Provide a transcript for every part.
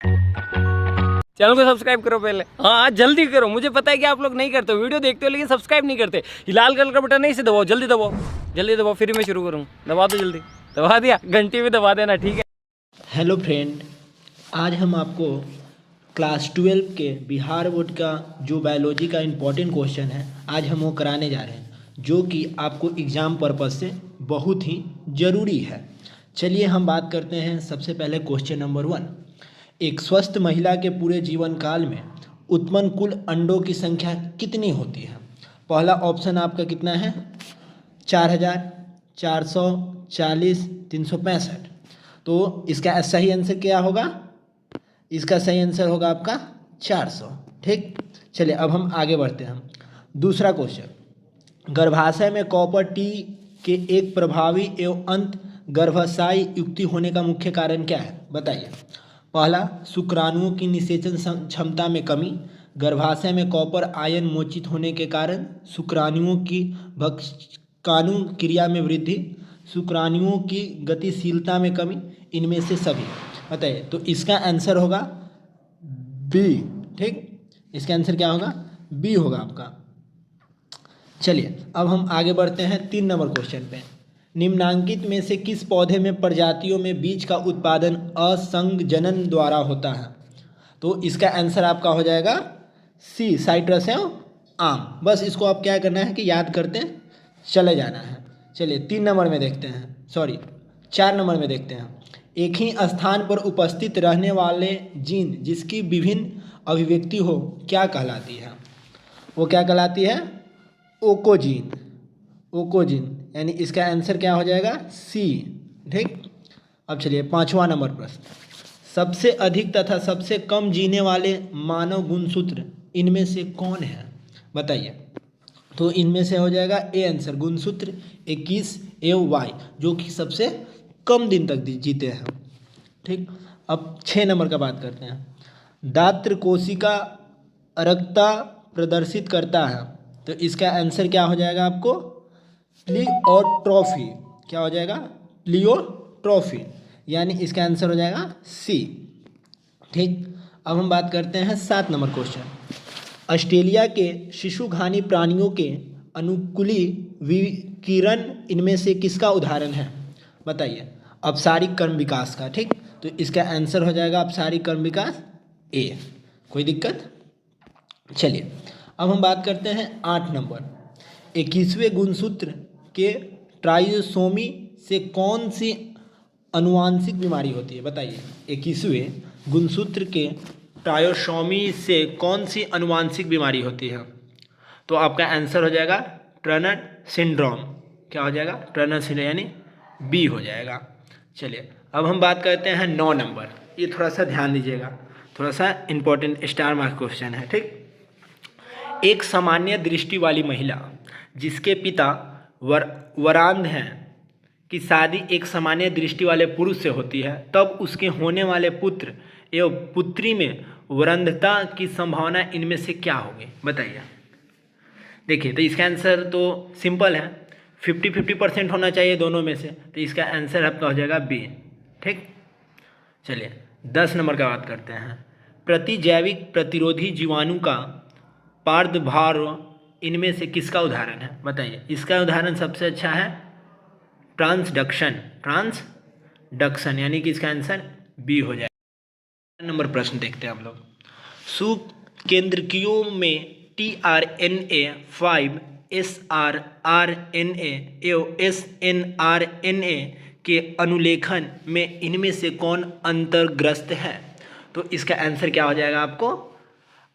Channel को subscribe करो पहले, हाँ जल्दी करो। मुझे पता है कि आप लोग नहीं करते हो, वीडियो देखते हो लेकिन सब्सक्राइब नहीं करते। ये लाल कलर का बटन नहीं से दबाओ, जल्दी दबाओ, जल्दी दबाओ, फिर मैं शुरू करूँ। दबा दो जल्दी, दबा दिया, घंटी भी दबा देना, ठीक है। हेलो फ्रेंड, आज हम आपको क्लास 12 के बिहार बोर्ड का जो बायोलॉजी का इम्पोर्टेंट क्वेश्चन है आज हम वो कराने जा रहे हैं, जो कि आपको एग्ज़ाम पर्पज़ से बहुत ही ज़रूरी है। चलिए हम बात करते हैं सबसे पहले क्वेश्चन नंबर 1। एक स्वस्थ महिला के पूरे जीवन काल में उत्पन्न कुल अंडों की संख्या कितनी होती है? पहला ऑप्शन आपका कितना है? 4000, 400, 40, 365। तो इसका सही आंसर क्या होगा? इसका सही आंसर होगा आपका 400। ठीक, चलिए अब हम आगे बढ़ते हैं। दूसरा क्वेश्चन, गर्भाशय में कॉपर टी के एक प्रभावी एवं अंत गर्भाशय युक्ति होने का मुख्य कारण क्या है? बताइए। पहला, शुक्राणुओं की निषेचन क्षमता में कमी, गर्भाशय में कॉपर आयन मोचित होने के कारण शुक्राणुओं की भक्षकाणु क्रिया में वृद्धि, शुक्राणुओं की गतिशीलता में कमी, इनमें से सभी। बताइए। तो इसका आंसर होगा बी। ठीक, इसका आंसर क्या होगा? बी होगा आपका। चलिए अब हम आगे बढ़ते हैं 3 नंबर क्वेश्चन पे। निम्नांकित में से किस पौधे में प्रजातियों में बीज का उत्पादन असंगजनन द्वारा होता है? तो इसका आंसर आपका हो जाएगा सी, साइट्रस एवं आम। बस इसको आप क्या करना है कि याद करते चले जाना है। चलिए 3 नंबर में देखते हैं, सॉरी 4 नंबर में देखते हैं। एक ही स्थान पर उपस्थित रहने वाले जीन जिसकी विभिन्न अभिव्यक्ति हो क्या कहलाती है? वो क्या कहलाती है? ओकोजीन। ओकोजीन, यानी इसका आंसर क्या हो जाएगा? सी। ठीक, अब चलिए 5वां नंबर प्रश्न। सबसे अधिक तथा सबसे कम जीने वाले मानव गुणसूत्र इनमें से कौन है? बताइए। तो इनमें से हो जाएगा ए आंसर, गुणसूत्र 21 एवं वाई, जो कि सबसे कम दिन तक जीते हैं। ठीक, अब 6 नंबर का बात करते हैं। दात्र कोशिका अरक्ता प्रदर्शित करता है, तो इसका आंसर क्या हो जाएगा आपको? प्लियोट्रॉफी। क्या हो जाएगा? प्लियोट्रॉफी, यानी इसका आंसर हो जाएगा सी। ठीक, अब हम बात करते हैं 7 नंबर क्वेश्चन। ऑस्ट्रेलिया के शिशुघानी प्राणियों के अनुकूली विकिरण इनमें से किसका उदाहरण है? बताइए। अपसारिक कर्म विकास का। ठीक, तो इसका आंसर हो जाएगा अपसारिक कर्म विकास ए। कोई दिक्कत? चलिए अब हम बात करते हैं 8 नंबर। 21वें गुणसूत्र के ट्राइसोमी से कौन सी अनुवांशिक बीमारी होती है? बताइए। 21वें गुणसूत्र के ट्राइसोमी से कौन सी अनुवांशिक बीमारी होती है? तो आपका आंसर हो जाएगा टर्नर सिंड्रोम। क्या हो जाएगा? टर्नर सिंड्रोम, यानी बी हो जाएगा। चलिए अब हम बात करते हैं 9 नंबर। ये थोड़ा सा ध्यान दीजिएगा, थोड़ा सा इंपॉर्टेंट स्टार मार्क क्वेश्चन है। ठीक, एक सामान्य दृष्टि वाली महिला जिसके पिता वरांध हैं की शादी एक सामान्य दृष्टि वाले पुरुष से होती है, तब उसके होने वाले पुत्र एवं पुत्री में वरांधता की संभावना इनमें से क्या होगी? बताइए। देखिए, तो इसका आंसर तो सिंपल है, 50-50% होना चाहिए दोनों में से, तो इसका आंसर आपका हो जाएगा बी। ठीक, चलिए 10 नंबर का बात करते हैं। प्रतिजैविक प्रतिरोधी जीवाणु का पार्दभार इनमें से किसका उदाहरण है? बताइए। इसका उदाहरण सबसे अच्छा है ट्रांसडक्शन। ट्रांसडक्शन, यानी कि इसका आंसर बी हो जाएगा। नंबर प्रश्न देखते हैं हम लोग। सुकेंद्रकीयों में tRNA5, srRNA एवं snRNA के अनुलेखन में इनमें से कौन अंतर्ग्रस्त है? तो इसका आंसर क्या हो जाएगा आपको?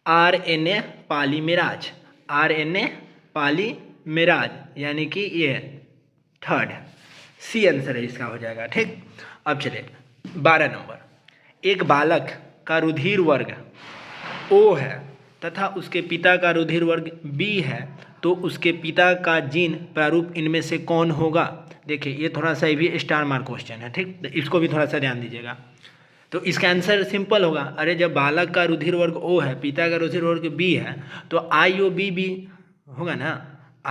RNA पॉलीमेराज। RNA पॉलीमेराज, यानी कि ये थर्ड सी आंसर है इसका हो जाएगा। ठीक, अब चलिए 12 नंबर। एक बालक का रुधिर वर्ग O है तथा उसके पिता का रुधिर वर्ग B है, तो उसके पिता का जीन प्रारूप इनमें से कौन होगा? देखिए ये थोड़ा सा भी स्टार मार्क क्वेश्चन है। ठीक, तो इसको भी थोड़ा सा ध्यान दीजिएगा। तो इसका आंसर सिंपल होगा। अरे जब बालक का रुधिर वर्ग O है, पिता का रुधिर वर्ग B है, तो IOBB होगा ना,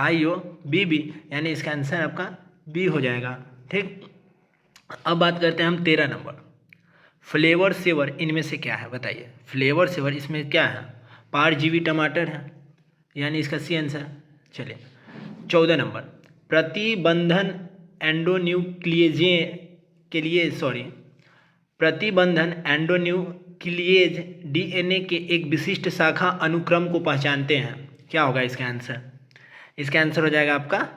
IOBB, यानी इसका आंसर आपका B हो जाएगा। ठीक, अब बात करते हैं हम 13 नंबर। फ्लेवर सेवर इनमें से क्या है बताइए। फ्लेवर सेवर इसमें क्या है, परजीवी टमाटर है, यानी इसका सी आंसर। चलिए 14 नंबर, प्रतिबंधन एंडोन्यूक्लिएजे के लिए प्रतिबंधन एंडोन्यूक्लिएज डीएनए के एक विशिष्ट शाखा अनुक्रम को पहचानते हैं, क्या होगा इसका आंसर। इसका आंसर हो जाएगा आपका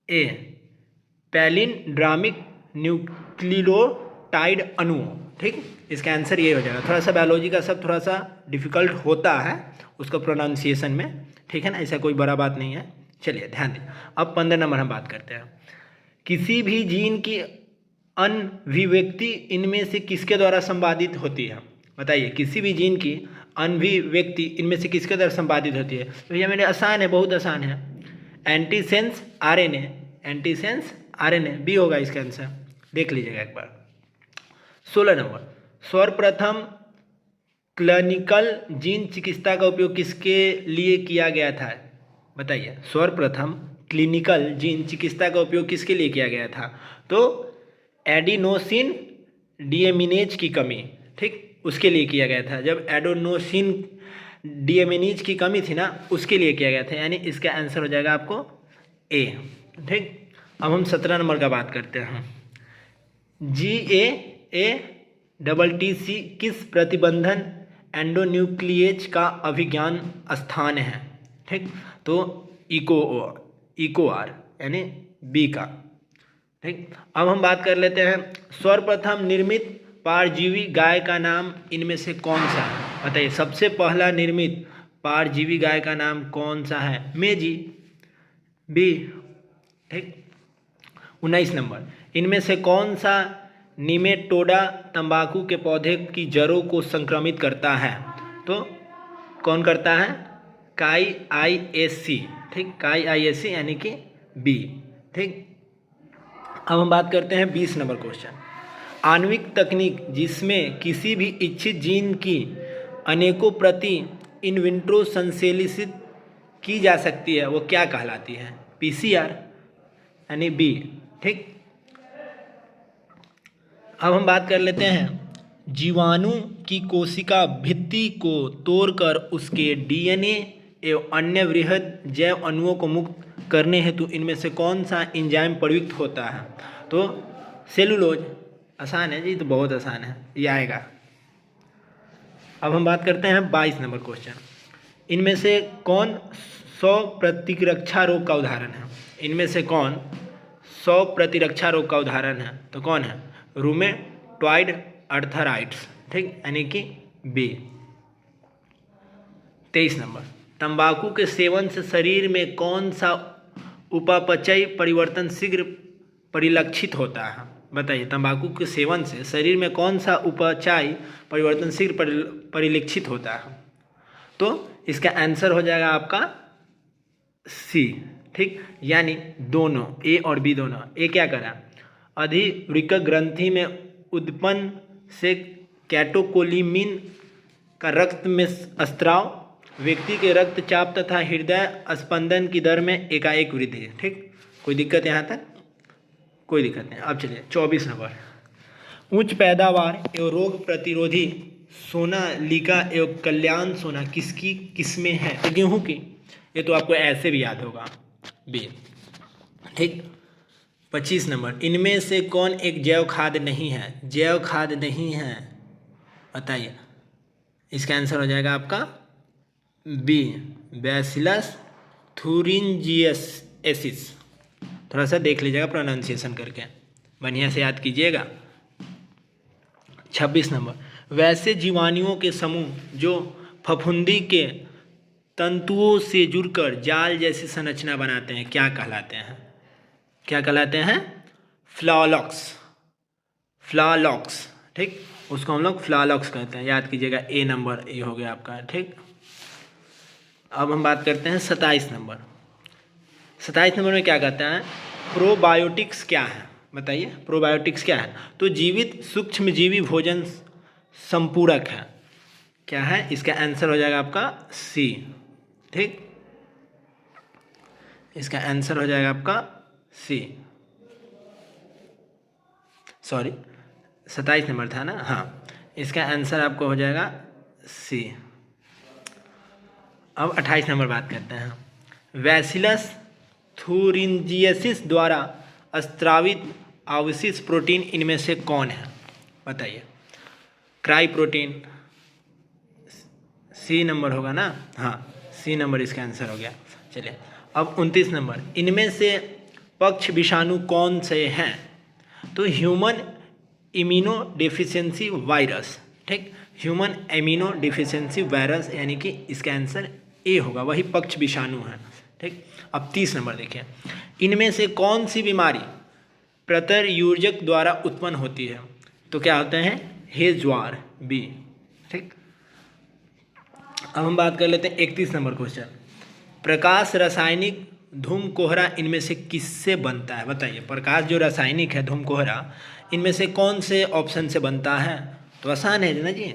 ए, पैलिंड्रामिक न्यूक्लियोटाइड अणु। ठीक, इसका आंसर ये हो जाएगा। थोड़ा सा बायोलॉजी का सब थोड़ा सा डिफिकल्ट होता है उसका प्रोनाउंसिएशन में, ठीक है ना, ऐसा कोई बड़ा बात नहीं है। चलिए ध्यान दें। अब 15 नंबर हम बात करते हैं, किसी भी जीन की अभिव्यक्ति इनमें से किसके द्वारा संपादित होती है, बताइए। किसी भी जीन की अभिव्यक्ति इनमें से किसके द्वारा संपादित होती है। तो भैया मेरे आसान है, बहुत आसान है, antisense RNA, antisense RNA B होगा इसका आंसर, देख लीजिएगा एक बार। 16 नंबर, सर्वप्रथम क्लिनिकल जीन चिकित्सा का उपयोग किसके लिए किया गया था, बताइए। सर्वप्रथम क्लिनिकल जीन चिकित्सा का उपयोग किसके लिए किया गया था, तो एडिनोसिन डीएमिनेज की कमी, ठीक, उसके लिए किया गया था। जब एडिनोसिन डीएमिनेज की कमी थी ना, उसके लिए किया गया था, यानी इसका आंसर हो जाएगा आपको ए। ठीक, अब हम 17 नंबर का बात करते हैं, GAATTC किस प्रतिबंधन एंडोन्यूक्लिएज का अभिज्ञान स्थान है, ठीक, तो इकोआर यानी बी का। ठीक, अब हम बात कर लेते हैं, सर्वप्रथम निर्मित परजीवी गाय का नाम इनमें से कौन सा है, बताइए। सबसे पहला निर्मित परजीवी गाय का नाम कौन सा है, मेजी, बी। ठीक, 19 नंबर, इनमें से कौन सा निमेटोडा तंबाकू के पौधे की जड़ों को संक्रमित करता है, तो कौन करता है, काईआईएससी। ठीक, काईआईएससी यानी कि बी। ठीक, अब हम बात करते हैं 20 नंबर क्वेश्चन, आणविक तकनीक जिसमें किसी भी इच्छित जीन की अनेकों प्रति इन विट्रो संश्लेषित की जा सकती है, वो क्या कहलाती है, पीसीआर यानी बी। ठीक, अब हम बात कर लेते हैं, जीवाणु की कोशिका भित्ति को तोड़कर उसके डीएनए एवं अन्य वृहद जैव अणुओं को मुक्त करने हेतु इनमें से कौन सा एंजाइम प्रयुक्त होता है, तो सेलुलोज। आसान है जी, तो बहुत आसान है, ये आएगा। अब हम बात करते हैं 22 नंबर क्वेश्चन, इनमें से कौन 100 प्रतिरक्षा रोग का उदाहरण है, इनमें से कौन 100 प्रतिरक्षा रोग का उदाहरण है, तो कौन है, रूमेटॉइड आर्थराइटिस। ठीक, यानी कि बी। 23 नंबर, तंबाकू के सेवन से शरीर में कौन सा उपापचय परिवर्तन शीघ्र परिलक्षित होता है, बताइए। तंबाकू के सेवन से शरीर में कौन सा उपापचय परिवर्तन शीघ्र परिलक्षित होता है, तो इसका आंसर हो जाएगा आपका सी। ठीक, यानी दोनों ए और बी दोनों। ए क्या करा, अधिवृक्क ग्रंथि में उत्पन्न से कैटेकोलिमिन का रक्त में स्त्राव, व्यक्ति के रक्तचाप तथा हृदय स्पंदन की दर में एकाएक वृद्धि। ठीक, कोई दिक्कत यहाँ तक, कोई दिक्कत नहीं। अब चलिए 24 नंबर, उच्च पैदावार एवं रोग प्रतिरोधी सोनालिका एवं कल्याण सोना किसकी किस्में हैं, तो गेहूँ की। ये तो आपको ऐसे भी याद होगा, बी। ठीक, 25 नंबर, इनमें से कौन एक जैव खाद नहीं है, जैव खाद नहीं है, बताइए। इसका आंसर हो जाएगा आपका बी, बैसिलस थुरिंजिएसिस। थोड़ा सा देख लीजिएगा प्रोनाउंसिएशन करके, बढ़िया से याद कीजिएगा। 26 नंबर, वैसे जीवाणुओं के समूह जो फफूंदी के तंतुओं से जुड़कर जाल जैसी संरचना बनाते हैं, क्या कहलाते हैं, क्या कहलाते हैं, फ्लालॉक्स, फ्लालॉक्स। ठीक, उसको हम लोग फ्लालॉक्स कहते हैं, याद कीजिएगा। ए नंबर ए हो गया आपका। ठीक, अब हम बात करते हैं 27 नंबर। 27 नंबर में क्या कहते हैं, प्रोबायोटिक्स क्या है, बताइए। प्रोबायोटिक्स क्या है, तो जीवित सूक्ष्मजीवी भोजन संपूरक है, क्या है, इसका आंसर हो जाएगा आपका सी। ठीक, इसका आंसर हो जाएगा आपका सी, सॉरी 27 नंबर था ना, हाँ। इसका आंसर आपको हो जाएगा सी। अब 28 नंबर बात करते हैं। वैसिलस थुरिंजियसिस द्वारा स्त्रावित अवशिष्ट प्रोटीन इनमें से कौन है? बताइए। क्राई प्रोटीन, सी नंबर होगा ना? हाँ, सी नंबर इसका आंसर हो गया। चलिए अब 29 नंबर, इनमें से पक्ष विषाणु कौन से हैं? तो ह्यूमन इम्यूनो डेफिशिएंसी वायरस, ठीक, ह्यूमन इम्यूनो डेफिशिएंसी वायरस, यानी कि इसका आंसर ए होगा, वही पक्ष विषाणु है, ठीक। अब 30 नंबर देखिए, इनमें से कौन सी बीमारी प्रतरयूरजक द्वारा उत्पन्न होती है? तो क्या होते हैं? हेज ज्वार, बी, ठीक। अब हम बात कर लेते हैं 31 नंबर क्वेश्चन। प्रकाश रासायनिक धूम कोहरा इनमें से किससे बनता है? बताइए। प्रकाश जो रासायनिक है धूम कोहरा, इनमें से कौन से ऑप्शन से बनता है? तो आसान है ना जी,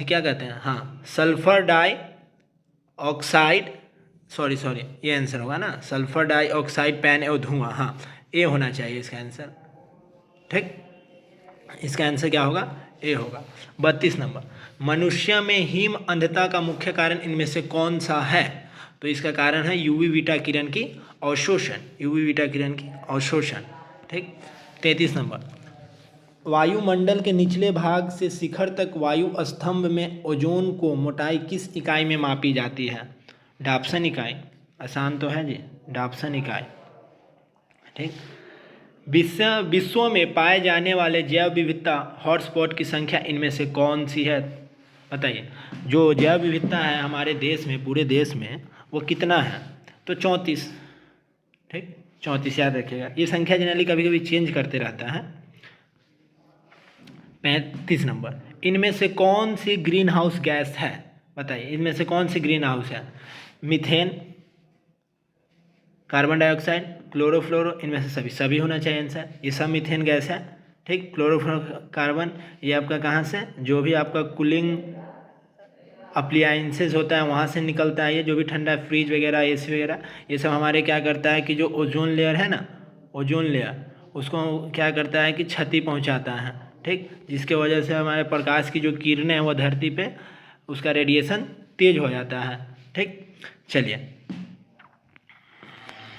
क्या कहते हैं, हाँ, सल्फर डाई ऑक्साइड, सॉरी ये आंसर होगा ना, सल्फर डाई ऑक्साइड पैन एवं धुआं, हाँ, ए होना चाहिए इसका आंसर, ठीक। इसका आंसर क्या होगा? ए होगा। 32 नंबर, मनुष्य में हिम अंधता का मुख्य कारण इनमें से कौन सा है? तो इसका कारण है यूवी बीटा किरण की अवशोषण, यूवी बीटा किरण की अवशोषण, ठीक। 33 नंबर, वायुमंडल के निचले भाग से शिखर तक वायु स्तंभ में ओजोन को मोटाई किस इकाई में मापी जाती है? डाप्सन इकाई, आसान तो है जी, डाप्सन इकाई, ठीक। विश्व में पाए जाने वाले जैव विविधता हॉटस्पॉट की संख्या इनमें से कौन सी है? बताइए। जो जैव विविधता है हमारे देश में, पूरे देश में, वो कितना है? तो 34, ठीक, 34 याद रखिएगा। ये संख्या जनरली कभी कभी चेंज करते रहता है। 35 नंबर, इनमें से कौन सी ग्रीन हाउस गैस है? बताइए। इनमें से कौन सी ग्रीन हाउस है? मीथेन, कार्बन डाइऑक्साइड, क्लोरोफ्लोरो, इनमें से सभी होना चाहिए आंसर। ये सब मीथेन गैस है, ठीक। क्लोरोफ्लोरोकार्बन ये आपका कहाँ से? जो भी आपका कूलिंग अप्लायंसेस होता है वहाँ से निकलता है। ये जो भी ठंडा फ्रिज वगैरह, एसी वगैरह, ये सब हमारे क्या करता है कि जो ओजोन लेयर है ना, ओजोन लेयर, उसको क्या करता है कि क्षति पहुँचाता है, ठीक। जिसके वजह से हमारे प्रकाश की जो किरणें हैं वो धरती पे उसका रेडिएशन तेज हो जाता है, ठीक। चलिए